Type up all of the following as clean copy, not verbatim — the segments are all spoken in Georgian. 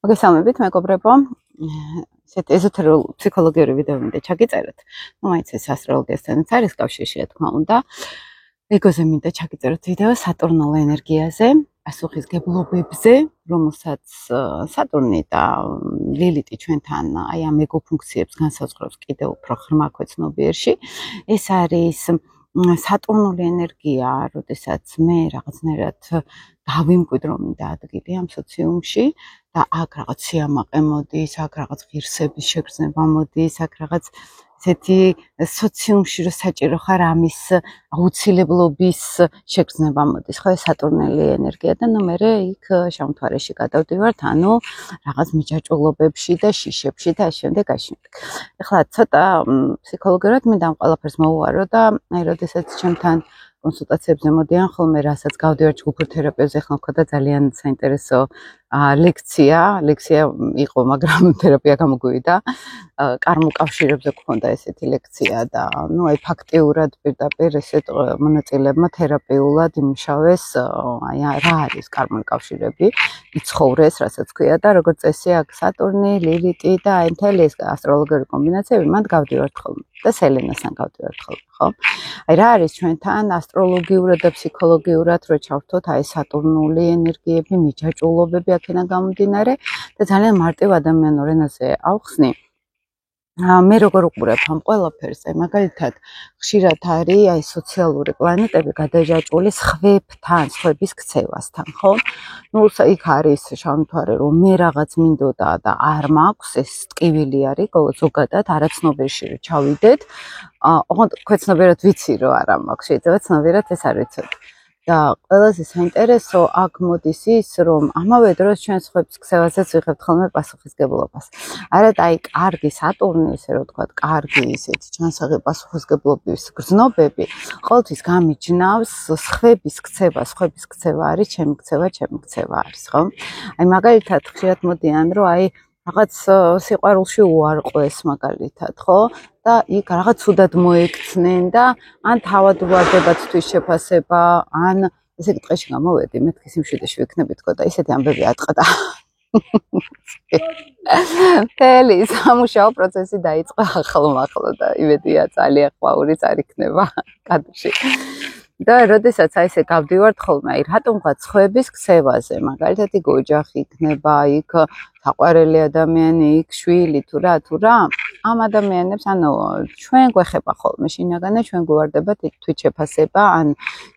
მოგესალმებით, მეგობრებო. ესეთი ეზოთერული ფსიქოლოგიური ვიდეო მინდა ჩაგიწეროთ. მაინც ეს ასტროლოგიასთანაც არის კავშირში, რა თქმა უნდა. ეგოზე მინდა ჩაგიწეროთ ვიდეო სატურნულ ენერგიაზე, პასუხისგებლობებზე, რომელსაც სატურნი და ლილიტი ჩვენთან აი ამ ეგო ფუნქციებს განსაზღვრავს კიდევ უფრო ღრმა ქვეცნობიერში. ეს არის სატურნული ენერგია, როდესაც მე რაღაცნაირად დავიმკვიდრო მინდა ადგილი ამ სოციუმში და აქ რაღაც სიამაყე მოდის, აქ რაღაც ღირსების შეგრძნება მოდის, აქ რაღაც ესეთი სოციუმში რო საჭირო ხარ ამის აუცილებლობის შეგრძნება მოდის, ხო, ეს სატურნელი ენერგია და ნუ მე იქ შემთხვევაში გადავდივართ, ანუ რაღაც მიჯაჭულობებში და შიშებში და ამ შემდეგ. ეხლა ცოტა ფსიქოლოგიურად მინდა ამ ყველაფერს მოვუარო და აი როდესაც ჩემთან კონსულტაციებზე მოდიან ხოლმე, რასაც გავდივარ ჯგუფურ თერაპევტზე, ხომ მქონდა ძალიან საინტერესო ლექცია იყო, მაგრამ თერაპია გამოგვივიდა. კარმოკავშირებზე გქონდა ესეთი ლექცია და ნუ აი ფაქტიურად პირდაპირ ესეთ მონაწილეებმა თერაპიულად იმუშავეს, აი რა არის კარმოკავშირები, იცხოვრეს, რასაც ქვია და როგორც წესი აქ სატურნი, ლილიტი და აი მთელი ეს ასტროლოგიური კომბინაციები მანდ გავდივართ ხოლმე და სელენასთან გავდივართ ხოლმე, ხო? აი რა არის ჩვენთან ასტროლოგიურად და ფსიქოლოგიურად რო ჩავთოთ აი სატურნული ენერგიები, მიჯაჭულობები აქედან გამომდინარე და ძალიან მარტივ ადამიანურ ენაზე ავხსნი. მე როგორ უყურებ ამ ყველაფერს, აი მაგალითად ხშირად არის აი სოციალური პლანეტები გადაჯაჭვული სხვებთან, სხვების ქცევასთან, ხო? ნუ იქ არის შემთხვევაში რომ მე რაღაც მინდოდა და არ მაქვს, ეს ტკივილი არის ზოგადად არაცნობიერში რომ ჩავიდეთ. ოღონდ ქვეცნობიერად ვიცი რომ არა მაქვს, შეიძლება ცნობიერად ეს არ ვიცოდი. და ყველაზე საინტერესო აქ მოდის ის, რომ ამავე დროს ჩვენ სხვების ქცევასაც ვიღებთ ხოლმე პასუხისგებლობას. არა და აი კარგი სატურნი, ესე რომ ვთქვათ, კარგი ისეთი ჩანსაღი პასუხისგებლობის გრძნობები ყოველთვის გამიჯნავს სხვების ქცევა, სხვების ქცევა არის ჩემი ქცევა არის, ხო? აი მაგალითად ხშირად მოდიან, რომ აი რაღაც სიყვარულში უარყვეს მაგალითად, ხო? და იქ რაღაც ცუდად მოექცნენ და ან თავად ვარდებათ თვის შეფასება, ან ესე კითხეში გამოვედი, მეთქი სიმშვიდეში ვიქნები თქო და ისეთი ამბები ატყდა. მთელი სამუშაო პროცესი დაიწყო ახალ-ახალ და იმედია ძალიან ყვაური არ იქნება კადრში. და როდესაც აი ესე გავდივართ ხოლმე, აი რატომღაც სხვების ქცევაზე, მაგალითად იქ ოჯახი იქნება, იქ საყვარელი ადამიანი, იქ შვილი თუ რა, ამ ადამიანებს, ანუ ჩვენ გვეხება ხოლმე შინაგანად, ჩვენ გვვარდებათ თვით შეფასება, ან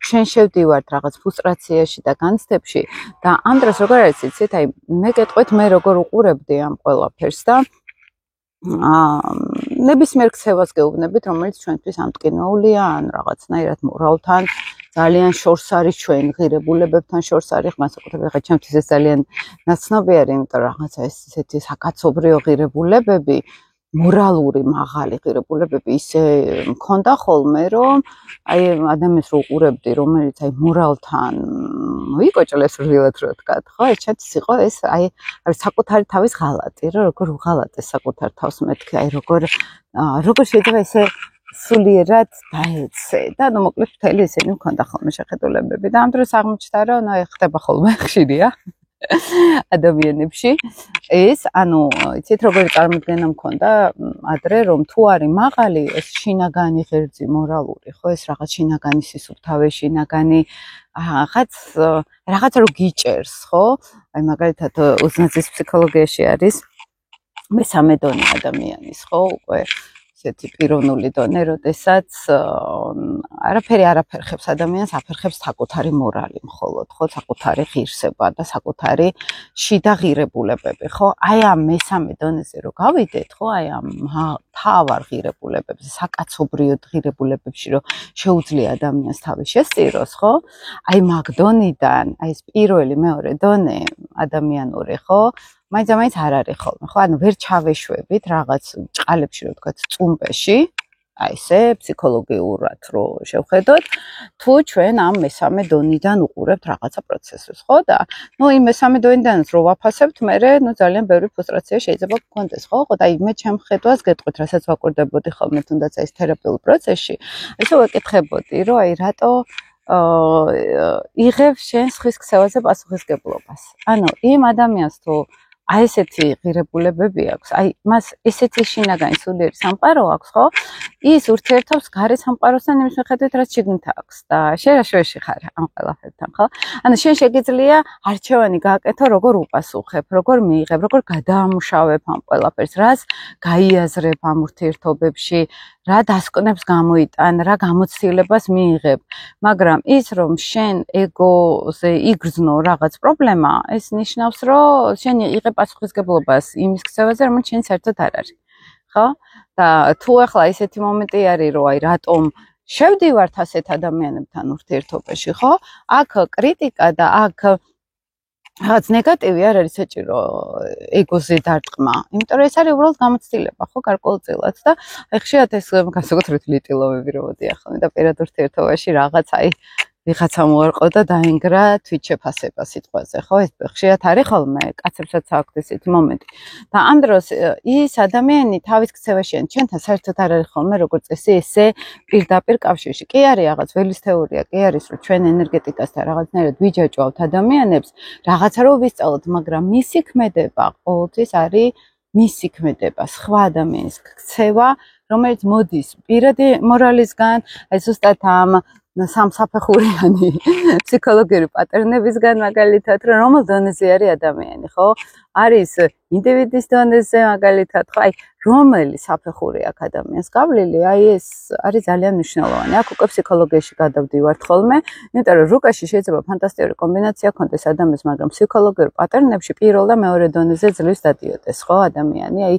ჩვენ შევდივართ რაღაც ფრუსტრაციაში და განცდებში და ამ დროს როგორ არის იცით, აი მე გეტყვით მე როგორ უყურებდი ამ ყველაფერს და ნებისმიერ ქცევას გეუბნებით, რომელიც ჩვენთვის ამტკინოულია, ან რაღაცნაირად მორალთან ძალიან შორს არის, ჩვენ ღირებულებებთან შორს არის, განსაკუთრებით ხა ჩემთვის ეს ძალიან ნაცნობი არის, იმიტომ რომ რაღაცა ესეთი საკაცობრიო ღირებულებები, მორალური მაღალი ღირებულებები ისე მქონდა ხოლმე, რომ აი ადამიანს რო უყურებდი, რომელიც აი მორალთან მოიკოჭლეს რილად რო ვთქვათ, ხო? ეს ჩემთვის იყო ეს აი საკუთარი თავის ღალატი, რომ როგორ უღალატეს საკუთარ თავს მეთქი, აი როგორ შეიძლება ესე სულიერად დაეცე და ნუ მოკლედ მთელი ესენი მქონდა ხოლმე შეხედულებები და ამ დროს აღმოჩნდა რომ ნუ ხდება ხოლმე ხშირია ადამიანებში ეს, ანუ იცით როგორი წარმოდგენა მქონდა ადრე, რომ თუ არის მაღალი ეს შინაგანი ღერძი მორალური, ხო, ეს რაღაც შინაგანი სისუფთავე, შინაგანი რაღაც რო გიჭერს, ხო? აი მაგალითად უზნაძის ფსიქოლოგიაში არის მესამე დონე ადამიანის, ხო, უკვე ესეთი პიროვნული დონე, როდესაც არაფერი არაფერხებს ადამიანს, აფერხებს საკუთარი მორალი მხოლოდ, ხო, საკუთარი ღირსება და საკუთარი შიდა ღირებულებები, ხო? აი ამ მესამე დონეზე რო გავიდეთ, ხო, აი ამ თავარ ღირებულებებზე, საკაცობრიო ღირებულებებში რო შეუძლია ადამიანს თავი შესწიროს, ხო? აი მაგ დონიდან, აი ეს პირველი, მეორე დონე ადამიანური, ხო? მაინც არ არის ხოლმე, ხო? ანუ ვერ ჩავეშვებით რაღაც ჭყალებში, რო ვთქვათ, წუმპეში, აი ესე ფსიქოლოგიურად რო შევხედოთ, თუ ჩვენ ამ მესამე დონიდან უყურებთ რაღაცა პროცესს, ხო? და ნუ იმ მესამე დონიდანაც რო ვაფასებთ, მერე ნუ ძალიან ბევრი ფრუსტრაცია შეიძლება გქონდეს, ხო? და აი მე ჩემ ხედვას გეტყვით, რასაც ვაკვირდებოდი ხოლმე თუნდაც ეს თერაპიულ პროცესში, ესე ვეკითხებოდი, რომ აი რატო იღებს შენ სხვის ქცევაზე პასუხისგებლობას. ანუ იმ ადამიანს თუ აი ესეთი ღირებულებები აქვს. აი მას ესეთი შინაგანი სულიერი სამყარო აქვს, ხო? ის ურთიერთობს გარე სამყაროსთან იმის მიხედვით, რაც შიგნით აქვს და შენ რა შუაში ხარ ამ ყველაფერთან, ხო? ანუ შენ შეგიძლია არჩევანი გააკეთო, როგორ უპასუხებ, როგორ მიიღებ, როგორ გადაამუშავებ ამ ყველაფერს, რას გაიაზრებ ამ ურთიერთობებში, რა დასკვნებს გამოიტან, რა გამოცდილებას მიიღებ. მაგრამ ის რომ შენ ეგოზე იგრძნო რაღაც პრობლემა, ეს ნიშნავს, რომ შენ იღებ პასუხისგებლობას იმის ქცევაზე, რომელიც შენ საერთოდ არ არის. ხო? და თუ ახლა ესეთი მომენტი არის, რომ აი რატომ შევდივართ ასეთ ადამიანებთან ურთიერთობაში, ხო? აქ კრიტიკა და აქ რაღაც ნეგატივი არ არის საჭირო ეგოზე დარტყმა. იმიტომ რომ ეს არის უბრალოდ გამოცდილება, ხო, გარკვეულწილად და აი ხშირად ეს განსაკუთრებით ლიტილობები რომ მოდიან და პირად ურთიერთობაში რაღაც აი ვიღაცა მოარყო და დაინგრა თვით შეფასება სიტყვაზე, ხო? ეს ხშირად არის ხოლმე, კაცებსაც აქვს ესეთი მომენტი. და ამ დროს ის ადამიანი თავის ქცევაში ან ჩვენთან საერთოდ არ არის ხოლმე როგორც წესი ესე პირდაპირ კავშირში. კი არის რაღაც ველის თეორია, კი არის რომ ჩვენ ენერგეტიკასთან რაღაცნაირად ვიჯაჭვავთ ადამიანებს, რაღაცა რომ ვისწავლოთ, მაგრამ მისი ქმედება ყოველთვის არის მისი ქმედება, სხვა ადამიანის ქცევა, რომელიც მოდის პირადი მორალისგან, აი ზუსტად ამ სამსაფეხურიანი ფსიქოლოგიური პატერნებისგან მაგალითად, რომ რომელ დონეზე არის ადამიანი, ხო? არის ინდივიდის დონეზე მაგალითად, ხო? აი რომელი საფეხური აქვს ადამიანს გავლილი, აი ეს არის ძალიან მნიშვნელოვანი. აქ უკვე ფსიქოლოგიაში გადავდივართ ხოლმე, იმიტომ რომ რუკაში შეიძლება ფანტასტიკური კომბინაცია ქონდეს ადამიანს, მაგრამ ფსიქოლოგიურ პატერნებში პირველ და მეორე დონეზე ძლივს დადიოდეს, ხო, ადამიანი, აი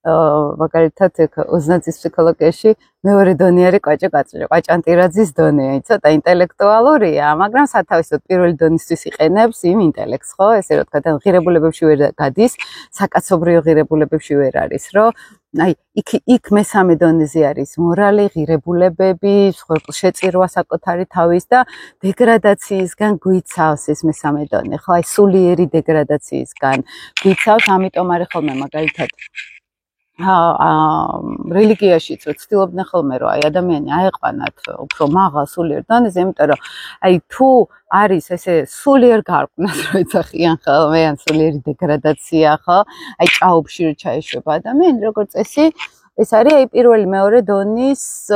მაგალითად უზნაძის ფსიქოლოგიაში მეორე დონე არის კვაჭანტირაძის დონე, აი ცოტა ინტელექტუალურია, მაგრამ სათავისოდ პირველი დონისთვის იყენებს იმ ინტელექტს, ხო? ესე რომ თქვა, ღირებულებებში ვერ გადის, საკაცობრიო ღირებულებებში ვერ არის, რომ აი იქ მესამე დონეზე არის მორალი, ღირებულებები, შეწირვა საკუთარი თავის და დეგრადაციისგან გვიცავს ეს მესამე დონე, ხო? აი სულიერი დეგრადაციისგან გვიცავს, ამიტომ არის ხოლმე მაგალითად რელიგიაშიც რომ ცდილობდნენ ხოლმე რომ აი ადამიანი აეყვანათ უფრო მაღალ სულიერ დონეზე, იმიტომ რომ აი თუ არის ესე სულიერ გარყვნას რო ეძახიან ხოლმე ან სულიერი დეგრადაცია, ხო? აი ჭაობში რო ჩაეშვება ადამიანი, როგორც წესი ეს არის აი პირველი მეორე დონის,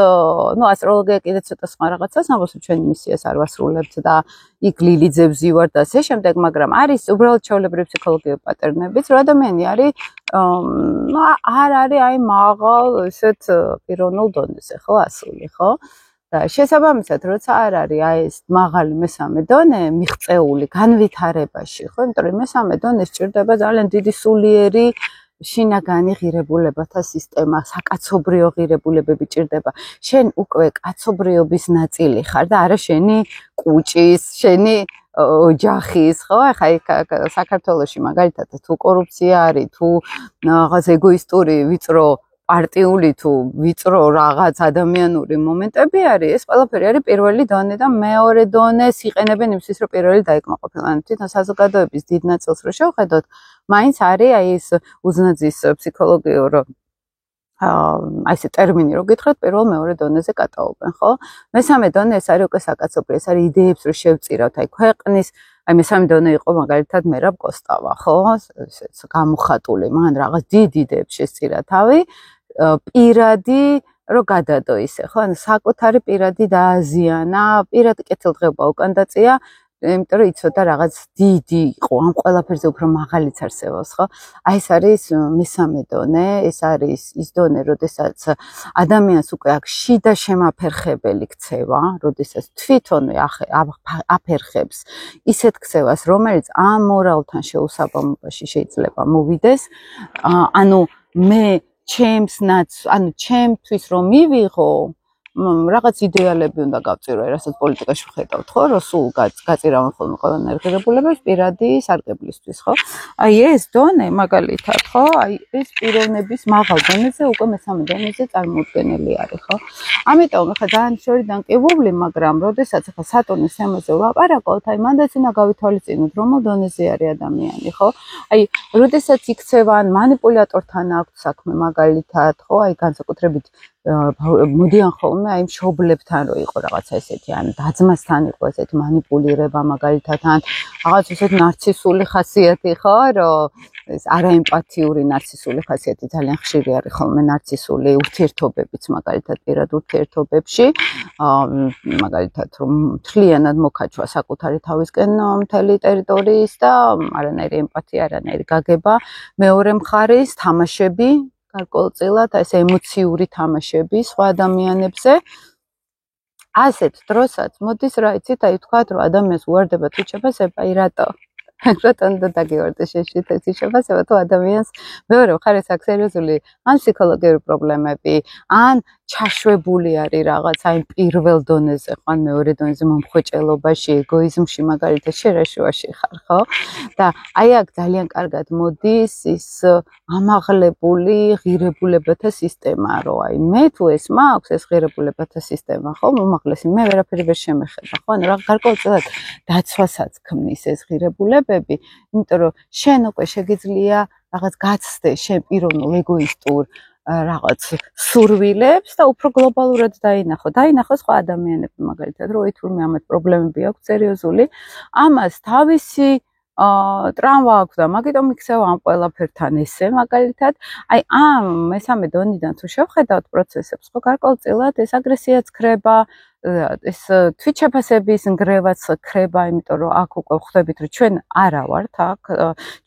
ну ასტროლოგია კიდე ცოტა სხვა რაღაცას ამბობს, ჩვენი მისიას არ ვასრულებთ და იქ ლილიძებს ვივართ და ასე შემდეგ, მაგრამ არის უბრალოდ ჩვეულებრივი ფსიქოლოგიური პატერნებიც, რომ ადამიანი არის არ არის აი მაღალ ესეთ პიროვნულ დონეზე, ხო, ასული, ხო? და შესაბამისად, როცა არ არის აი ეს მაღალი მესამე დონე მიღწეული განვითარებაში, ხო? იმიტომ რომ მესამე დონე სჭირდება ძალიან დიდი სულიერი შინაგანი ღირებულებათა სისტემა, საკაცობრიო ღირებულებები ჭირდება. შენ უკვე კაცობრიობის ნაწილი ხარ და არა შენი კუჭის, შენი ოჯახის, ხო? ახლა საქართველოში მაგალითად თუ კორუფცია არის, თუ რაღაც ეგოისტური ვიწრო პარტიული თუ ვიწრო რაღაც ადამიანური მომენტები არის, ეს ყველაფერი არის პირველი დონე და მეორე დონეს იყენებენ იმისთვის, რომ პირველი დაიკმაყოფილონ. თვითონ საზოგადოების დიდ ნაწილს რო შევხედოთ, მაინც არის აი ეს უზნაძის ფსიქოლოგიურ აი ეს ტერმინი რო გითხრათ, პირველ მეორე დონეზე კატაობენ, ხო? მესამე დონე ეს არის უკვე საკაცობრიო, ეს არის იდეებს რო შევწირავთ, აი ქვეყნის, აი მესამე დონე იყო მაგალითად მერაბ კოსტავა, ხო? ესეც გამოხატული, მან რაღაც დიდ იდეებს შესწირა თავი, პირადი რო გადადო ისე, ხო? ანუ საკუთარი პირადი დააზიანა, პირადი კეთილდღეობა უკან დაწია, იმიტომ რომ იცოდა რაღაც დიდი იყო, ამ ყველაფერზე უფრო მაღალიც არსებობს, ხო? აი ეს არის მესამე დონე, ეს არის ის დონე, როდესაც ადამიანს უკვე აქ შიდა შემაფერხებელი ქცევა, როდესაც თვითონვე აფერხებს ისეთ ქცევას, რომელიც ამ მორალთან შეუსაბამობაში შეიძლება მოვიდეს, ანუ მე ჩემთვის რომ მივიღო რაღაც იდეალები უნდა გავწირო, რასაც პოლიტიკაში ვხედავთ, ხო, რომ სულ გაწირავენ ხოლმე ყველანაირ ღირებულებებს პირადი სარგებლისთვის, ხო? აი ეს დონე მაგალითად, ხო? აი ეს პიროვნების მაღალ დონეზე უკვე მესამე დონეზე წარმოუდგენელი არის, ხო? ამიტომ ახლა ძალიან შორიდან კი ვუვლი, მაგრამ როდესაც ახლა სატურნის თემაზე ვლაპარაკობთ, აი მანდაც უნდა გავითვალისწინოთ, რომელ დონეზე არის ადამიანი, ხო? აი როდესაც იქცევა ან მანიპულატორთან აქვს საქმე მაგალითად, ხო? აი განსაკუთრებით მოდიან ხოლმე აი მშობლებთან რო იყო რაღაცა ესეთი ან დაძმასთან იყო ესეთი манипулირება მაგალითად ან რაღაც ესეთი ნარცისული ხასიათი ხო რომ ეს არაემპათიური ნარცისული ხასიათი ძალიან ხშირი არის ხოლმე ნარცისული ურთიერთობებიც მაგალითად პირად ურთიერთობებში მაგალითად რომ მთლიანად მოკაჩვა საკუთარი თავისკენ მთელი ტერიტორიის და არანაირი ემპათია, არანაირი გაგება მეორე მხარის თამაშები გარკვეულწილად ეს ემოციური თამაშები სხვა ადამიანებზე ასეთ დროსაც მოდის რა იცით აი თქვა რომ ადამიანს უარდება თუ შეფასება აი რატო რატომ დაგივარდა შეშით ეს შეფასება თუ ადამიანს მეორე მხარეს აქვს სერიოზული ან ფსიქოლოგიური პრობლემები ან ჩაშვებული არის რაღაც აი პირველ დონეზე ხო ან მეორე დონეზე მომხვეჭელობაში ეგოიზმში მაგალითად შერაშუაში ხარ ხო და აი აქ ძალიან კარგად მოდის ის ამაღლებული ღირებულებათა სისტემა რომ აი მე თუ ეს მაქვს ეს ღირებულებათა სისტემა ხო მომაღლესი მე ვერაფერი ვერ შემეხება ხო ანუ რა გარკვეულწილად დაცვასაც ქმნის ეს ღირებულებები იმიტომ რომ შენ უკვე შეგიძლია რაღაც გაცდე შენ პიროვნულ ეგოისტურ რაღაც სურვილებს და უფრო გლობალურად დაინახო სხვა ადამიანები მაგალითად რომ თურმე ამათ პრობლემები აქვს სერიოზული ამას თავისი ტრამვა აქვს და მაგიტომ იქცევა ამ ყველაფერთან ესე მაგალითად აი ამ მესამე დონიდან თუ შევხედავთ პროცესებს ხო გარკვეულწილად ეს აგრესიაც ხრება ეს თვითშეფასების ნგრევაც ხრება იმიტომ რომ აქ უკვე ხვდებით რომ ჩვენ არა ვართ აქ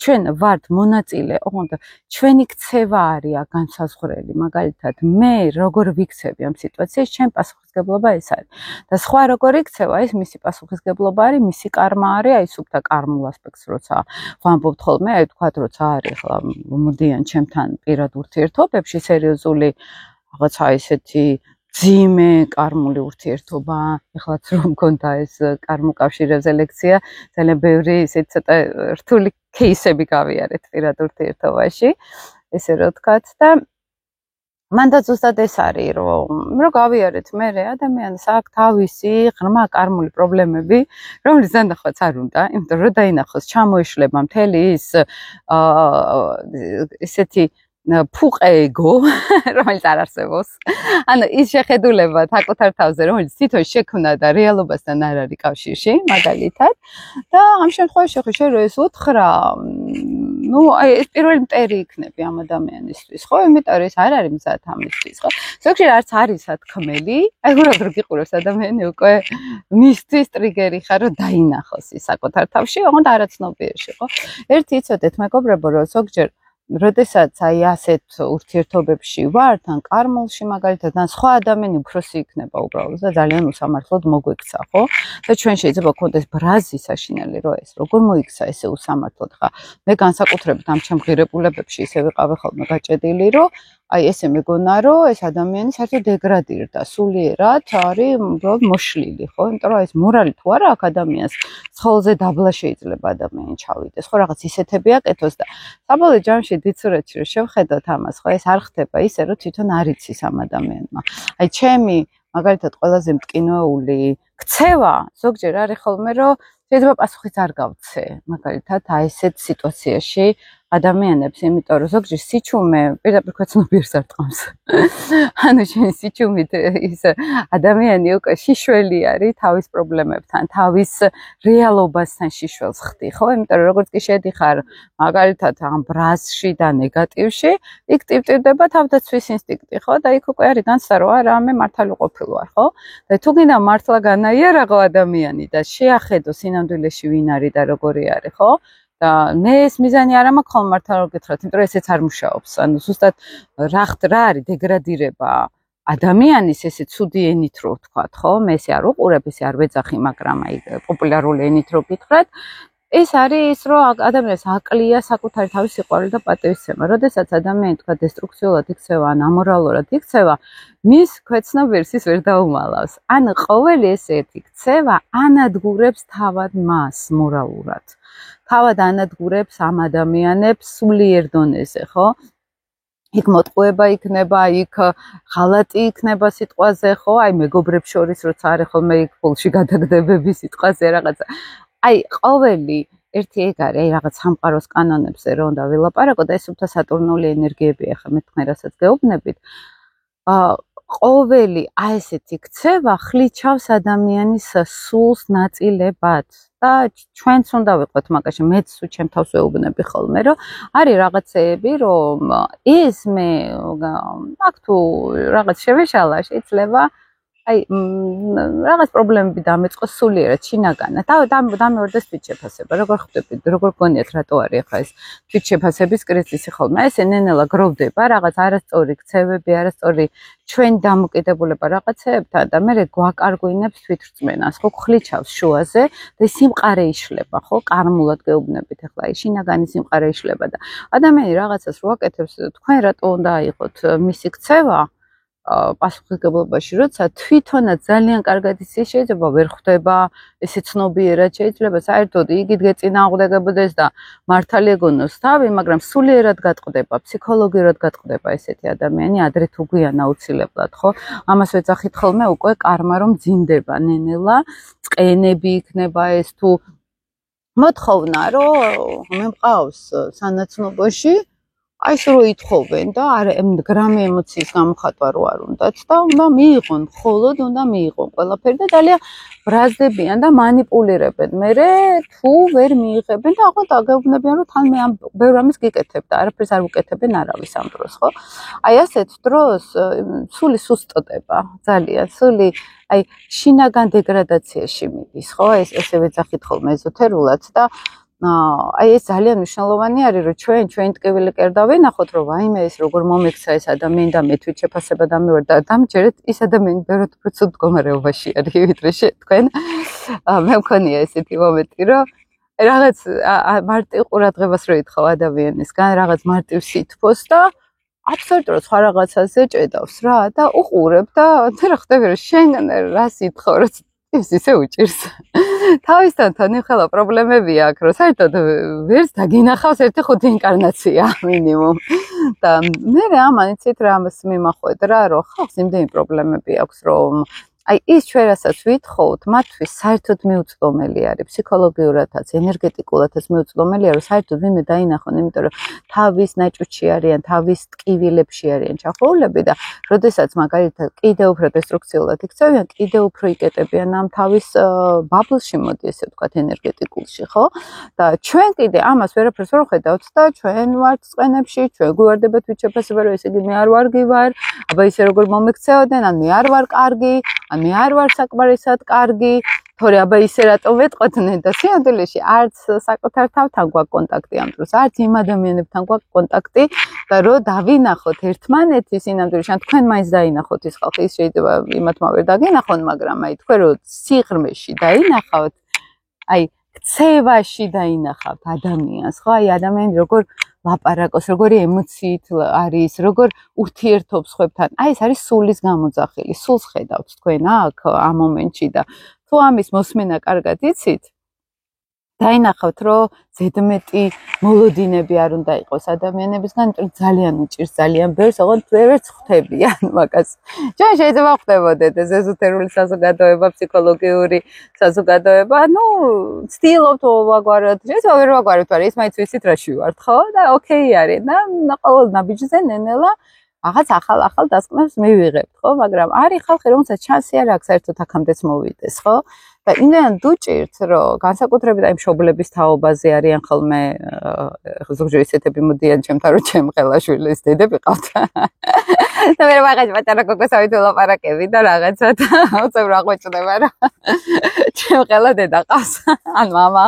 ჩვენ ვართ მონაწილე ოღონდ ჩვენი ქცევა არის აქ განსაზღვრელი მაგალითად მე როგორ ვიქცევი ამ სიტუაციაში ჩემ პასუხისგებლობა ეს არის და სხვა როგორ იქცევა ეს მისი პასუხისგებლობა არის მისი კარმა არის აი სუფთა კარმულ ასპექტს როცა ვამბობთ ხოლმე აი თქვათ როცა არის ხლა მოდიან ჩემთან პირად ურთიერთობებში სერიოზული რაღაცა ესეთი ძიმე კარმული ურთიერთობა ეხლაც რომ მქონდა ეს კარმულ კავშირებზე ლექცია ძალიან ბევრი ისეთ ცოტა რთული кейსები გავიარეთ პირად ურთიერთობაში ესე რომ ვთქვათ და მანდ ზუსტად ეს არის რომ გავიარეთ მე ადამიანს აქვს თავისი ღრმა კარმული პრობლემები რომლის დანახვაც არ უნდა იმიტომ რომ დაინახოს ჩამოიშლება მთელი ის ესეთი ფუყე ეგო რომელიც არ არსებობს ანუ ის შეხედულება საკუთარ თავზე რომელიც თვითონ შექმნა და რეალობასთან არ არის კავშირში მაგალითად და ამ შემთხვევაში ხე რომ ეს უთხრა ну აი ეს პირველი მტერი იქნები ამ ადამიანისთვის ხო იმიტომ რომ ეს არ არის მზად ამისთვის ხო ზოგჯერ არც არის სათქმელი აი როგორ გიყურებს ადამიანი უკვე მისთვის ტრიგერი ხარ რომ დაინახოს ის საკუთარ თავში ოღონდ არაცნობიერში ხო ერთი იცოდეთ მეგობრებო რომ ზოგჯერ როდესაც აი ასეთ ურთიერთობებში ვართ ან კარმულში მაგალითად ან სხვა ადამიანი უფროსი იქნება უბრალოდ და ძალიან უსამართლოდ მოგვექცა ხო და ჩვენ შეიძლება გქონდეს ბრაზი საშინელი რომ ეს როგორ მოიქცა ესე უსამართლოდ ხა მე განსაკუთრებით ამ ჩემ ღირებულებებში ისე ვიყავი ხოლმე გაჭედილი რომ აი ესე მეგონა რომ ეს ადამიანი საერთოდ დეგრადირდა სულიერად არის უბრალოდ მოშლილი ხო იმიტომ რომ ეს მორალი თუ არა აქ ადამიანს ცხოველზე დაბლა შეიძლება ადამიანი ჩავიდეს ხო რაღაც ისეთები აკეთოს და საბოლოო ჯამში დიცურეთში რომ შევხედოთ ამას ხო ეს არ ხდება ისე რომ თვითონ არ იცის ამ ადამიანმა აი ჩემი მაგალითად ყველაზე მტკინეული ქცევა ზოგჯერ არის ხოლმე რომ შეიძლება პასუხიც არ გავცე მაგალითად აი ესეთ სიტუაციაში ადამიანებს იმიტომ რომ ზოგჯერ სიჩუმე პირდაპირ ქვეცნობიერს არ ტყავს ანუ შენ სიჩუმით ის ადამიანი უკვე შიშველი არის თავის პრობლემებთან თავის რეალობასთან შიშველს ხდი ხო იმიტომ რომ როგორც კი შედიხარ მაგალითად ამ ბრაზში და ნეგატივში იქ ტივტივდება თავდაცვის ინსტინქტი ხო და იქ უკვე არის განცდა რომ არა მე მართალი ყოფილ ვარ ხო და თუ გინდა მართლა განაიარაღო ადამიანი და შეახედო სინამდვილეში ვინ არის და როგორი არის ხო და მე ეს მიზანი არ მაქვს ხოლმე მართლა რომ გითხრათ, იმიტომ რომ ესეც არ მუშაობს. ანუ ზუსტად რა არის დეგრადირება ადამიანის ესე ცუდი ენით რო ვთქვათ, ხო? მე ესე არ უყურებ, ესე არ ვეძახი, მაგრამ აი პოპულარული ენით რო გითხრათ, ეს არის ის რომ ადამიანს აკლია საკუთარი თავის სიყვარული და პატივისცემა. როდესაც ადამიანი თქვა დესტრუქციულად იქცევა, ან ამორალურად იქცევა, მის ქვეცნობიერს ის ვერ დაუმალავს. ან ყოველი ესეთი ქცევა ანადგურებს თავად მას მორალურად. თავად ანადგურებს ამ ადამიანებს სულიერ დონეზე, ხო? იქ მოტყუება იქნება, იქ ღალატი იქნება სიტყვაზე, ხო? აი მეგობრებს შორის როცა არის ხოლმე იქ ფულში გადაგდებები სიტყვაზე რაღაცა. აი ყოველი ერთი ეგ არის, აი რაღაც სამყაროს კანონებზე რომ უნდა ვილაპარაკო და ეს უფრო სატურნული ენერგიები ახლა მე თქვენ რასაც გეუბნებით. ყოველი აი ესეთი ქცევა ხლიჩავს ადამიანის სულს ნაწილებად და ჩვენც უნდა ვიყოთ მაგაში მეც ჩემ თავს ვეუბნები ხოლმე რომ არის რაღაცეები რომ ის მე აქ თუ რაღაც შევეშალა შეიძლება აი რაღაც პრობლემები დამეწყო სულიერად შინაგანად და დამეორდეს თვითშეფასება როგორ ხვდებით როგორ გონიათ რატო არის ახლა ეს თვითშეფასების კრიზისი ხოლმე ეს ნენელა გროვდება რაღაც არასწორი ქცევები არასწორი ჩვენ დამოკიდებულება რაღაცეებთან და მე გვაკარგვინებს თვითრწმენას ხო ხლიჩავს შუაზე და სიმყარე იშლება ხო კარმულად გეუბნებით ახლა ის შინაგანი სიმყარე იშლება და ადამიანი რაღაცას რო აკეთებს თქვენ რატო უნდა აიღოთ მისი ქცევა პასუხისმგებლობაში, როცა თვითონაც ძალიან კარგად იცის, შეიძლება ვერ ხვდება, ესე ცნობიერად შეიძლება საერთოდ იგივე გეწინააღმდეგებოდეს და მართალი ეგონოს თავი, მაგრამ სულიერად გატყდება, ფსიქოლოგიურად გატყდება ესეთი ადამიანი, ადრე თუ გვიან აუცილებლად, ხო? ამას ვეძახით ხოლმე უკვე კარმა რომ ძინდება ნენელა, წყენები იქნება ეს თუ მოთხოვნა, რომ მე მყავს სანაცნობოში აი ეს რო ითხოვენ და გრამი ემოციის გამოხატვა რო არ უნდათ და უნდა მიიღონ, მხოლოდ უნდა მიიღონ ყველაფერი და ძალიან ბრაზდებიან და манипуლირებენ. მე თუ ვერ მიიღებენ და ახლა დაგეუბნებიან რომ თან მე ამ ბევრ ამის გიკეთებ და არაფერს არ ვუკეთებენ არავის ამ დროს, ხო? აი ასეთ დროს სული სუსტდება, ძალიან. სული აი შინაგან დეგრადაციაში მიდის, ხო? ესე ვეძახით ხოლმე ეზოთერულად და აი ეს ძალიან მნიშვნელოვანი არის რომ ჩვენ ტკივილი კერდა ვინახოთ რომ ვაიმე ეს როგორ მომექცა ეს ადამიანი და მე თვით შეფასება დამევარ და დამჯერეთ ის ადამიანი ბევრად უფრო ცუდ მდგომარეობაში არის ვიდრე თქვენ მე მქონია ესეთი მომენტი რომ რაღაც მარტივ ყურადღებას რო ითხოვ ადამიანისგან რაღაც მარტივ სითბოს და აბსოლუტურად სხვა რაღაცაზე ჭედავს რა და უყურებ და რა ხდება რომ შენ რა სითხო რომ ის ისე უჭირს. თავისთან ეხლა პრობლემებია აქ, რომ საერთოდ ვერც დაგინახავს 1-5 ინკარნაცია მინიმუმ. და მე ამან იცით რა ამას მიმახვედ რა, რომ ხალხს იმდენი პრობლემები აქვს, რომ აი ის ჩვენ რასაც ვითხოვთ, მათთვის საერთოდ მიუწვდომელი არის, ფსიქოლოგიურადაც, ენერგეტიკულადაც მიუწვდომელია, რომ საერთოდ ვინმე დაინახონ, იმიტომ რომ თავის ნაჭუჭი არიან, თავის ტკივილებში არიან ჩახოვლები და როდესაც მაგალითად კიდევ უფრო დესტრუქციულად იქცევიან, კიდევ უფრო იკეტებიან ამ თავის ბაბლში, მოდი ესე ვთქვათ, ენერგეტიკულში, ხო? და ჩვენ კიდე ამას ვერაფერს ვერ ხედავთ და ჩვენ ვართ წყენებში, ჩვენ გვიواردება თვითშეფასება, რომ ესე იგი მე არ ვარ გივარ, აბა ისე როგორ მომექცეოდენ, ან მე არ ვარ კარგი მე არ ვარ საკმარისად კარგი, თორე აბა ისე რატო ვეტყოდნენ და სიამდვილეში არც საკუთარ თავთან გვაქვს კონტაქტი ამ დროს, არც იმ ადამიანებთან გვაქვს კონტაქტი და რო დავინახოთ ერთმანეთი სინამდვილეში, ან თქვენ მაინც დაინახოთ ის ხალხი, ის შეიძლება იმათმა ვერ დაგინახონ, მაგრამ აი თქვენ რო სიღრმეში დაინახავთ, აი ქცევაში დაინახავთ ადამიანს, ხო? აი ადამიანი როგორ ლაპარაკობს, როგორი ემოციით არის, როგორ ურთიერთობს ხვებთან. აი ეს არის სულის გამოძახილი. სულს ხედავთ თქვენ აქ ამ მომენტში და თუ ამის მოსმენა კარგად იცით, დაინახავთ, რომ ზედმეტი მოლოდინები არ უნდა იყოს ადამიანებისგან, იმიტომ ძალიან უჭირს, ძალიან ბევრს, ოღონდ ვერც ხვდებიან მაგას. ჩვენ შეიძლება ხვდებოდეთ ეს ეზოთერული საზოგადოება, ფსიქოლოგიური საზოგადოება, ну, ცდილობთ ვაგვაროთ, შეიძლება ვერ ვაგვაროთ, მაგრამ ის მაინც ვიცით რაში ვართ, ხო? და ოკეი არის და ყოველ ნაბიჯზე ნენელა რაღაც ახალ დასკვნებს მივიღებთ, ხო? მაგრამ არის ხალხი, რომელსაც შანსი არ აქვს საერთოდ აქამდეც მოვიდეს, ხო? და იმდენად უჭირთ, რომ განსაკუთრებით აი მშობლების თაობაზე არიან ხოლმე ზოგჯერ ისეთები მოდიან ჩემთან, რომ ჩემ ხელაშვილის დედები ყავთ. და მე მაგას პატარა გოგოსავით ვლაპარაკები და რაღაცა და უცებ რა ყვეჭდება რა. ჩემ ხელა დედა ყავს, ან მამა.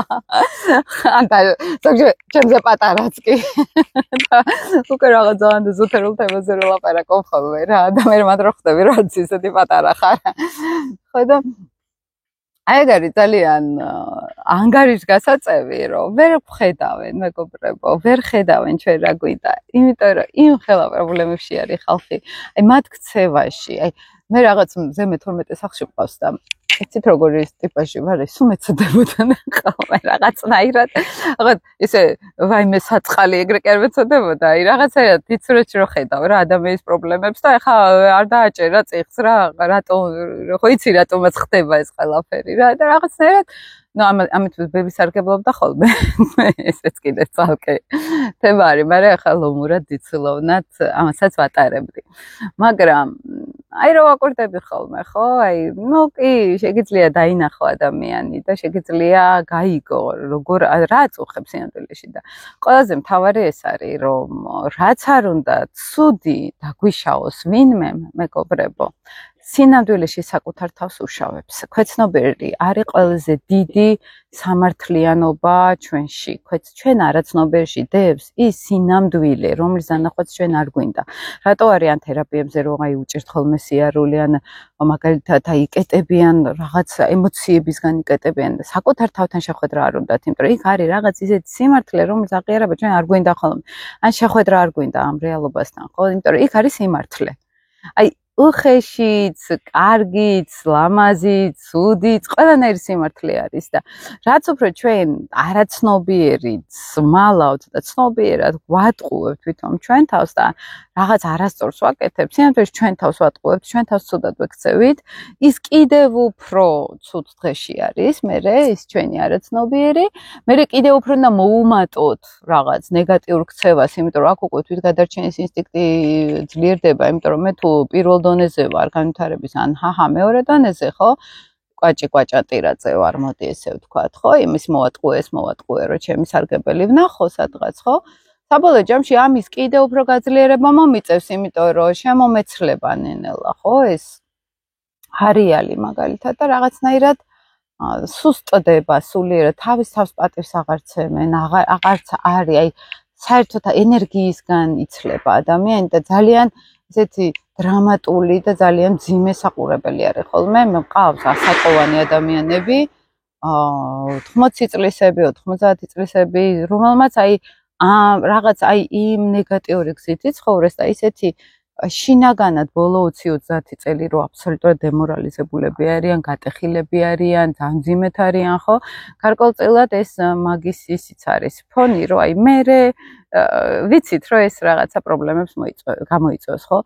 ან და ზოგჯერ ჩემზე პატარაც კი. და უკვე რაღაც ძალიან ზოთერულ თემაზე ვლაპარაკობ ხოლმე რა. და მე მათ რო ხვდები, რომ ისეთი პატარა ხარ. ხო და აი ეგ არის ძალიან ანგარიშგასაწევი, რომ ვერ ვხედავენ მეგობრებო, ვერ ხედავენ ჩვენ რა გვინდა, იმიტომ რომ იმ ხელა პრობლემებში არის ხალხი, აი მათ ქცევაში, აი მე რაღაც ზემე 12 სახლში ვყავს და იცით როგორი ტიპაჟი ვარ, სულ მეცოდებოდან ხოლმე რაღაცნაირად, რაღაც ისე ვაიმე საწყალი ეგრე კი არ მეცოდებოდა, აი რაღაცაირად თიცურეთში რო ხედავ რა ადამიანის პრობლემებს და ეხა არ დააჭერა წიხს რა, რატო ხო იცი რატომაც ხდება ეს ყველაფერი რა და რაღაცნაირად ну ამით ბები სარგებლობდა ხოლმე ესეც კიდე ძალკე თემა არის, მაგრამ ახლა ლომურად დიცილოვნად ამასაც ვატარებდი. მაგრამ აი რა ვაკურდები ხოლმე, ხო? აი, ну, კი, შეგიძლია დაინახო ადამიანი და შეგიძლია გაიგო, როგორ რა აწუხებს სინამდვილეში და ყველაზე მთავარი ეს არის, რომ რაც არ უნდა ცუდი დაგვიშაოს ვინმე, მეგობრებო, სინამდვილეში საკუთარ თავს უშავებს. ქვეცნობიერი არის ყველაზე დიდი სამართლიანობა ჩვენში. ჩვენ არაცნობიერში დევს ის სინამდვილე, რომლის დანახვაც ჩვენ არ გვინდა. რატო არიან თერაპიებზე რომ აი უჭერთ ხოლმე სიარული ან მაგალითად აი იკეტებიან რაღაც ემოციებისგან იკეტებიან და საკუთარ თავთან შეხვედრა არ უნდათ, იმიტომ რომ იქ არის რაღაც ისეთი სიმართლე, რომელიც აღიარება ჩვენ არ გვინდა ხოლმე. ან შეხვედრა არ გვინდა ამ რეალობასთან, ხო? იმიტომ რომ იქ არის სიმართლე. აი უხეშიც, კარგიც, ლამაზიც, ცუდიც, ყველანაირი სიმართლე არის და რაც უფრო ჩვენ არაცნობიერით მალავთ და ცნობიერად ვატყუებთ თვითონ ჩვენ თავს და რაღაც არასწორს ვაკეთებთ, სინამდვილეში ჩვენ თავს ვატყუებთ, ჩვენ თავს ცუდად ვექცევით, ის კიდევ უფრო ცუდ დღეში არის, მერე ის ჩვენი არაცნობიერი, მერე კიდევ უფრო უნდა მოუმატოთ რაღაც ნეგატიურ ქცევას, იმიტომ რომ აქ უკვე თვითგადარჩენის ინსტინქტი ძლიერდება, იმიტომ რომ მე თუ პირველ დონეზე ვარ განვითარების ან მეორე დონეზე, ხო? კვაჭატირაძე ვარ, მოდი ესე ვთქვათ, ხო? იმის მოვატყუე, რომ ჩემი სარგებელი ვნახო სადღაც, ხო? საბოლოო ჯამში ამის კიდევ უფრო გაძლიერება მომიწევს, იმიტომ რომ შემომეცლება ნენელა, ხო? ეს არიალი მაგალითად და რაღაცნაირად სუსტდება სულიერად, თავის თავს პატივს აღარცემენ, აღარც არის, აი საერთოდ ენერგიისგან იცლება ადამიანი და ძალიან ესეთი დრამატული და ძალიან მძიმე საყურებელი არის ხოლმე. მე მყავს ასაკოვანი ადამიანები, 80 წლისები, 90 წლისები, რომელმაც აი რაღაც აი იმ ნეგატიური გზით იცხოვრეს და ისეთი შინაგანად ბოლო 20-30 წელი რო აბსოლუტურად დემორალიზებულები არიან, გატეხილები არიან, ძალიან მძიმედ არიან, ხო? გარკვეულწილად ეს მაგის ისიც არის ფონი, რომ აი მე ვიცით, რომ ეს რაღაცა პრობლემებს გამოიწვევს, ხო?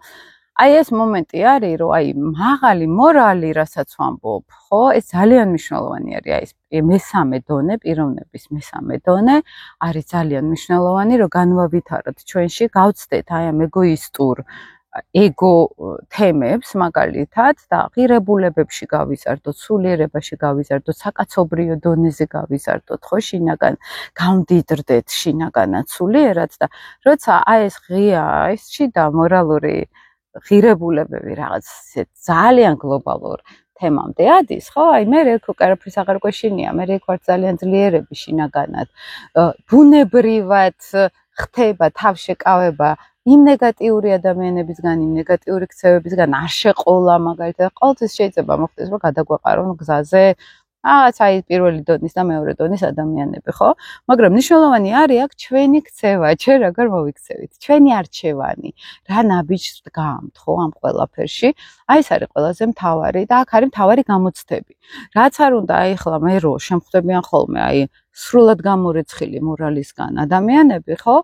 აი ეს მომენტი არის, რომ აი მაღალი მორალი, რასაც ვამბობ, ხო? ეს ძალიან მნიშვნელოვანი არის, აი ეს მესამე დონე, პიროვნების მესამე დონე არის ძალიან მნიშვნელოვანი, რომ განვავითაროთ ჩვენში, გავცდეთ აი ამ ეგოისტურ ego თემებს მაგალითად და ღირებულებებში გავიზარდოთ, სულიერებაში გავიზარდოთ, საკაცობრიო დონეზე გავიზარდოთ, ხო, შინაგან გამდიდრდეთ შინაგანად სულიერად და როცა აი ეს ღია, ეს შიდა მორალური ღირებულებები რაღაც ძალიან გლობალურ თემამდე ადის, ხო? აი მე არაფრის აღარ გვეშინია, მე ვარ ძალიან ძლიერები შინაგანად. ბუნებრივად ხდება თავშეკავება იმ ნეგატიური ადამიანებისგან, იმ ნეგატიური ქცევებისგან არ შეყოლა მაგალითად, ყოველთვის შეიძლება მოხდეს, რომ გადაგვეყარონ გზაზე აი პირველი დონის და მეორე დონის ადამიანები, ხო? მაგრამ მნიშვნელოვანი არის აქ ჩვენი ქცევა, ჩვენ როგორ მოვიქცევით, ჩვენი არჩევანი, რა ნაბიჯს დგამთ, ხო, ამ ყველაფერში. აი ეს არის ყველაზე მთავარი და აქ არის მთავარი გამოცდები. რაც არ უნდა აი ახლა მე რო შემხვდებიან ხოლმე აი სრულად გამორეცხილი მორალისგან ადამიანები, ხო?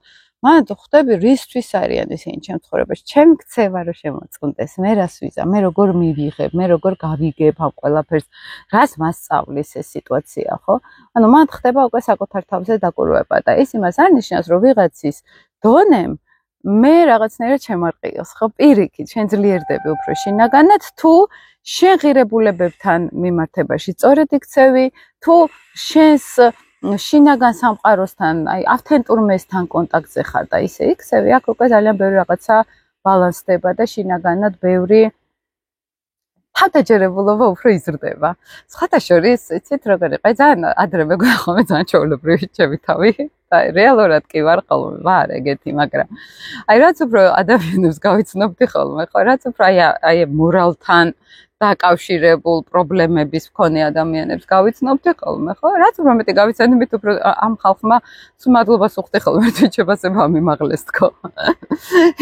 მან ხვდები რისთვის არიან ისინი ჩემ ცხოვრებაში, ჩემი ქცევა რო შემოწყდეს, მე რას ვიზა, მე როგორ მივიღებ, მე როგორ გავიგებ ამ ყველაფერს, რას მასწავლის ეს სიტუაცია, ხო? ანუ მან ხდება უკვე საკუთარ თავზე დაკვირვება და ეს იმას არ ნიშნავს, რომ ვიღაცის დონემ მე რაღაცნაირად შემარყიოს, ხო? პირიქით, შენ ძლიერდები უფრო შინაგანად, თუ შენ ღირებულებებთან მიმართებაში სწორედ იქცევი, თუ შენს შინაგან სამყაროსთან, აი ავთენტურ მესთან კონტაქტზე ხარ და ისე იქცევი, აქ უკვე ძალიან ბევრი რაღაცა ბალანსდება და შინაგანად ბევრი თავდაჯერებულობა უფრო იზრდება. სხვათა შორის, იცით როგორ იყო, ძალიან ადრე მეგონა ხოლმე ძალიან ჩვეულებრივი ჩემი თავი და რეალურად კი ვარ ხოლმე, ვარ ეგეთი, მაგრამ აი რაც უფრო ადამიანებს გავიცნობდი ხოლმე, ხო, რაც უფრო აი მორალთან დაკავშირებულ პრობლემების მქონე ადამიანებს გავიცნობდი ხოლმე, ხო? რაც უფრო მეტი გავიცნობდი, მით უფრო ამ ხალხმა სულ მადლობას ვუხდი ხოლმე, თვითშებასება ამიმაღლეს თქო.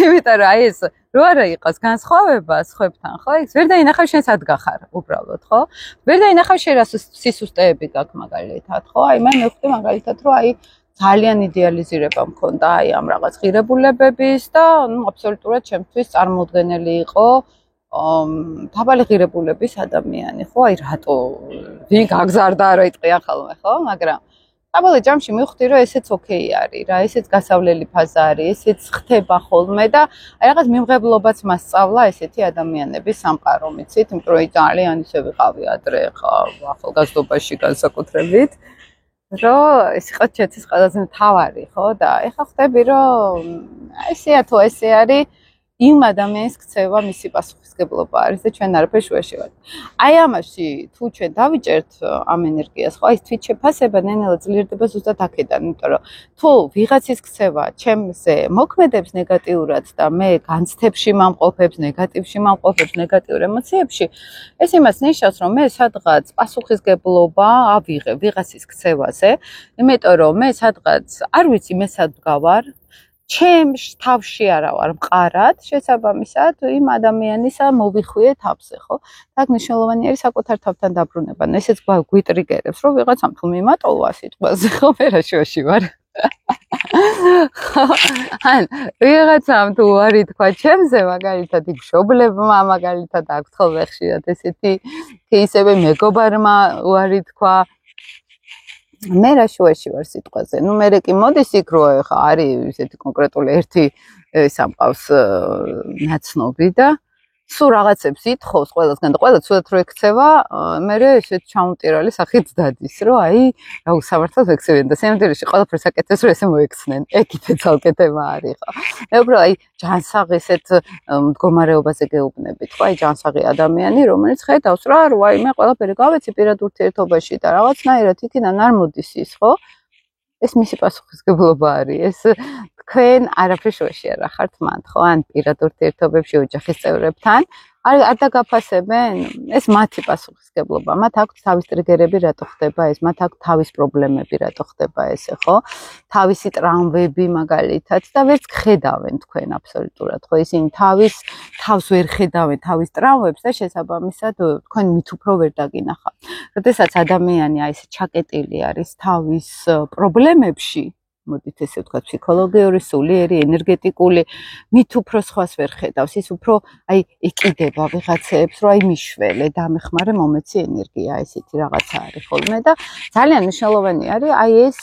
იმიტომ რომ აი ეს რო არა იყოს განსხვავება სხვებთან, ხო? ეს ვერ დაინახავ შენ სად გახარ, უბრალოდ, ხო? ვერ დაინახავ შენ რა სისუსტეები გაქვს მაგალითად, ხო? აი მე მივხვდი მაგალითად, რომ აი ძალიან იდეალიზირება მქონდა აი ამ რაღაც ღირებულებების და ნუ აბსოლუტურად ჩემთვის წარმოუდგენელი იყო დაბალი ღირებულების ადამიანი, ხო? აი რატო ვინ გაგზარდა რა იტყვიან ხოლმე, ხო? მაგრამ საბოლოო ჯამში მივხვდი რომ ესეც ოკეი არის რა, ესეც გასავლელი ფაზა არის, ესეც ხდება ხოლმე და აი რაღაც მიმღებლობაც მასწავლა ესეთი ადამიანების სამყარო მიცით, იმიტომ რომ ძალიან ისე ვიყავი ადრე ხა ახალგაზრდობაში განსაკუთრებით, რომ ეს იყო ჩემთვის ყველაზე მთავარი, ხო და ეხლა ხვდები რომ ესეა თუ ესე არის იმ ადამიანის ქცევა მისი პასუხისგებლობა არის და ჩვენ არაფერს შუაში ვართ. აი ამაში თუ ჩვენ დავიჭერთ ამ ენერგიას, ხო, აი თვით შეფასება ნენელა ძლიერდება ზუსტად აქედან, იმიტომ რომ თუ ვიღაცის ქცევა ჩემზე მოქმედებს ნეგატიურად და მე განცდებში მამყოფებს, ნეგატივში მამყოფებს, ნეგატიურ ემოციებში, ეს იმას ნიშნავს, რომ მე სადღაც პასუხისგებლობა ავიღებ ვიღაცის ქცევაზე, იმიტომ რომ მე სადღაც არ ვიცი მე სად ვგავარ ჩემს თავში არა ვარ მყარად, შესაბამისად იმ ადამიანისა მოვიხვიე თავზე, ხო? აქ მნიშვნელოვანი არის საკუთარ თავთან დაბრუნება. ესეც გვიტრიგერებს, რომ ვიღაცამ თუ მიმატოვა სიტყვაზე, ხო, მე რა შუაში ვარ. ან ვიღაცამ თუ არ ითქვა ჩემზე, მაგალითად იქ მშობლებმა, მაგალითად აქ ხოლმე ხშირად ესეთი кейსები მეგობარმა არ ითქვა. მე რა შუაში ვარ სიტყვაზე. ნუ მე კი მოდის იქ რო ხა არის ესეთი კონკრეტული ერთი სამყავს ნაცნობი და სულ რაღაცებს ითხოვს ყველასგან და ყველა ცუდად რო ექცევა, მე ესეთ ჩამუტირალი სახით დადის, რომ აი რა უსამართლოდ ექცევიან და სიამოვნებაში ყველაფერს აკეთებს, რომ ესე მოექცნენ. ეგითე ძალკეთება არის ხო. მე უფრო აი ჯანსაღი ესეთ მდგომარეობაზე გეუბნებით, ხო, აი ჯანსაღი ადამიანი, რომელიც ხედავს რა, რომ აი მე ყველაფერი გავეცი პირად ურთიერთობაში და რაღაცნაირად იქიდან არ მოდის ის, ხო? ეს მისი პასუხისგებლობა არის. ეს თქვენ არაფერს შუაში არ ახართ მანდ, ხო? ან პირად ურთიერთობებში ოჯახის წევრებთან არ დაგაფასებენ, ეს მათი პასუხისგებლობა. მათ აქვთ თავის ტრიგერები, რატო ხდება ეს, მათ აქვთ თავის პრობლემები, რატო ხდება ესე, ხო? თავისი ტრამვები მაგალითად და ვერც ხედავენ თქვენ აბსოლუტურად, ხო? ისინი თავს ვერ ხედავენ თავის ტრამვებს და შესაბამისად თქვენ მით უფრო ვერ დაგინახავთ. როდესაც ადამიანი აი ესე ჩაკეტილი არის თავის პრობლემებში, მოდით ესე ვთქვათ, ფსიქოლოგიური, სულიერი, ენერგეტიკული, მით უფრო სხვას ვერ ხედავს, ის უფრო აი ეკიდება ვიღაცებს, რომ აი მიშველე, დამეხმარე, მომეცი ენერგია, ესეთი რაღაცა არის ხოლმე და ძალიან მნიშვნელოვანი არის აი ეს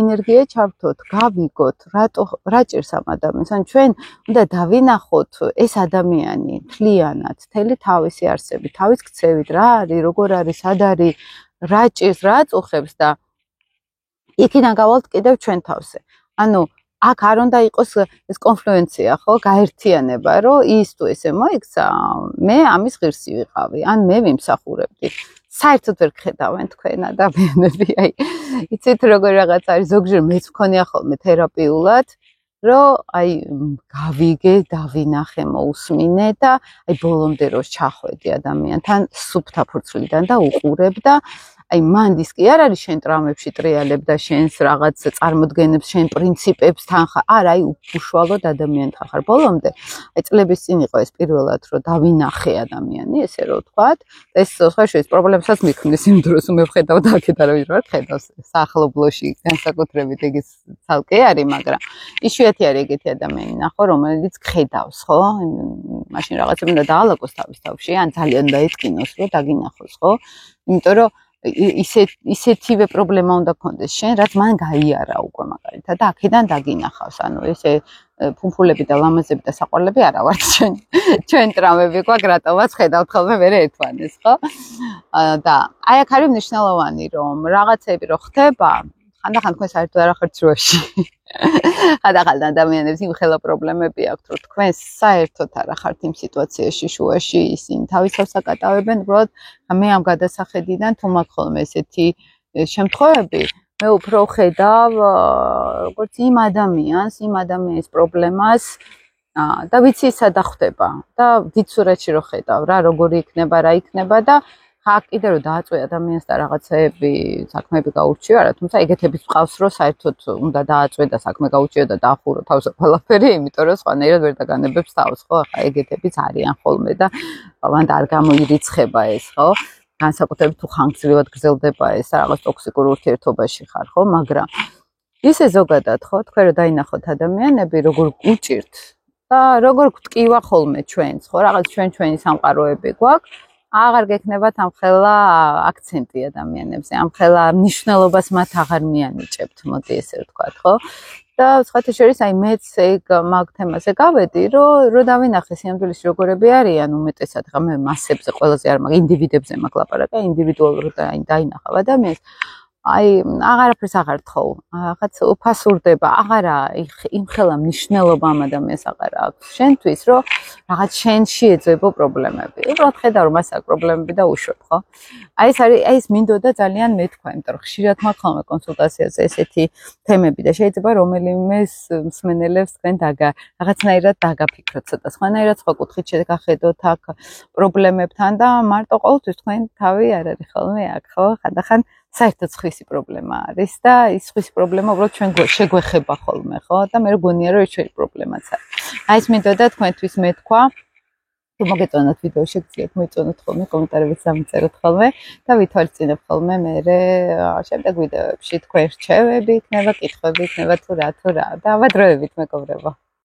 ენერგია ჩავთოთ, გავიგოთ, რა ჭირს ამ ადამიანს. ან ჩვენ უნდა დავინახოთ ეს ადამიანი მთლიანად, მთელი თავისი არსებით, თავის ქცევით, რა არის, როგორ არის, სად არის, რა ჭირს, რა აწუხებს და იქიდან გავალთ კიდევ ჩვენ თავზე. ანუ აქ არ უნდა იყოს ეს კონფლუენცია, ხო, გაერთიანება, რომ ის თუ ესე მოიქცა, მე ამის ღირსი ვიყავი, ან მე ვიმსახურებდი. საერთოდ ვერ გხედავენ თქვენ ადამიანები, აი, იცით როგორ რაღაც არის, ზოგჯერ მეც მქონია ხოლმე თერაპიულად, რომ აი გავიგე, დავინახე, მოусმინე და აი ბოლომდე რო ჩახვედი ადამიანთან სუფთა ფურცლიდან და უყურებ და აი მან ის კი არ არის შენ ტრამებში ტრიალებ და შენს რაღაც წარმოდგენებს, შენ პრინციპებსთან ხარ. არა, აი უშუალოდ ადამიანთან ხარ. ბოლომდე აი წლების წინ იყო ეს პირველად, რომ დავინახე ადამიანი, ესე რომ ვთქვათ. ეს ხაშურის პრობლემასაც მიქმნის იმ დროს, მე ვხედავ და აქეთ არავინ არ ხედავს. საახლობლოში განსაკუთრებით ეგ ცალკე არის, მაგრამ იშვიათი არის ეგეთი ადამიანი ნახო, რომელიც ხედავს, ხო? მაშინ რაღაცა უნდა დაალაგოს თავის თავში, ან ძალიან დაეთკინოს, რომ დაგინახოს, ხო? იმიტომ რომ ისეთივე პრობლემა უნდა გქონდეს შენ, რაც მან გაიარა უკვე მაგალითად და აქედან დაგინახავს. ანუ ესე ფუმფულები და ლამაზები და საყვარლები არა ვართ ჩვენ ტრამვები გვაქვს, რატომაც ხედავთ ხოლმე მე ერთვანეს, ხო? და აი აქ არის მნიშვნელოვანი, რომ რაღაცები რო ხდება, ხანდახან თქვენ საერთოდ არ ახართ შუაში. ხანდახან ადამიანებს იმხელა პრობლემები აქვთ, რომ თქვენ საერთოდ არ ახართ იმ სიტუაციაში შუაში, ისინი თავის თავს აკატავებენ, უბრალოდ მე ამ გადასახედიდან თუ მაქვს ხოლმე ესეთი შემთხვევები, მე უფრო ხედავ როგორც იმ ადამიანის პრობლემას და ვიცი სადა ხდება და ვიცურეთში რო ხედავ რა, როგორი იქნება, რა იქნება და ხა კიდე რომ დააწვე ადამიანს და რაღაცეები, საქმეები გაურჩიო, არა, თუმცა ეგეთებიც მყავს, რომ საერთოდ უნდა დააწვე და საქმე გაურჩიო და დაახურო თავზე ყველაფერი, იმიტომ რომ სხვანაირად ვერ დაგანებებს თავს, ხო? ხა ეგეთებიც არიან ხოლმე და მანდ არ გამოირიცხება ეს, ხო? განსაკუთრებით თუ ხანგრძლივად გრძელდება ეს რაღაც ტოქსიკურ ურთიერთობაში ხარ, ხო? მაგრამ ისე ზოგადად, ხო, თქვენ რომ დაინახოთ ადამიანები, როგორ უჭირთ და როგორ გვტკივა ხოლმე ჩვენს, ხო? რაღაც ჩვენი სამყაროები გვაქვს. აღარ გექნებათ ამხელა აქცენტი ადამიანებზე, ამხელა მნიშვნელობას მათ აღარ მიანიჭებთ, მოდი ესე ვთქვათ, ხო? და სხვათა შორის აი მეც ეგ მაგ თემაზე გავედი, რომ დავინახე სიამდვილეში როგორები არიან უმეტესად, ხა მე მასებზე ყველაზე არ მაგ ინდივიდებზე მაგ ლაპარაკა, ინდივიდუალურად დაინახავ ადამიანს. აი აღარაფერს აღარ თხოვ, რაღაც უფასურდება, აღარა იმხელა მნიშვნელობა ამ ადამიანს აღარა აქვს შენთვის, რომ რაღაც შენში ეძებო პრობლემები. უბრალოდ ხედავ რომ მას აქვს პრობლემები და უშვებ, ხო? აი ეს მინდოდა ძალიან მეთქვა, იმიტომ რომ ხშირად მაქვს ხოლმე კონსულტაციაზე ესეთი თემები და შეიძლება რომელიმე მსმენელებს თქვენ რაღაცნაირად დაგაფიქროთ, ცოტა სხვანაირად სხვა კუთხით შეგახედოთ აქ პრობლემებთან და მარტო ყოველთვის თქვენ თავი არ არის ხოლმე აქ, ხო? ხანდახან საერთოდ სხვისი პრობლემა არის და ის სხვისი პრობლემა უბრალოდ ჩვენ შეგვეხება ხოლმე, ხო? და მე მგონია რომ ეს ჩვენი პრობლემაც არის. აი ეს მინდოდა თქვენთვის მეთქვა. თუ მოგეწონათ ვიდეო შეგიძლიათ მოიწონოთ ხოლმე, კომენტარებიც დამიწეროთ ხოლმე და ვითვალისწინებ ხოლმე მე შემდეგ ვიდეოებში თქვენ რჩევები იქნება, კითხვები იქნება თუ რა და ავადროებით მეგობრებო.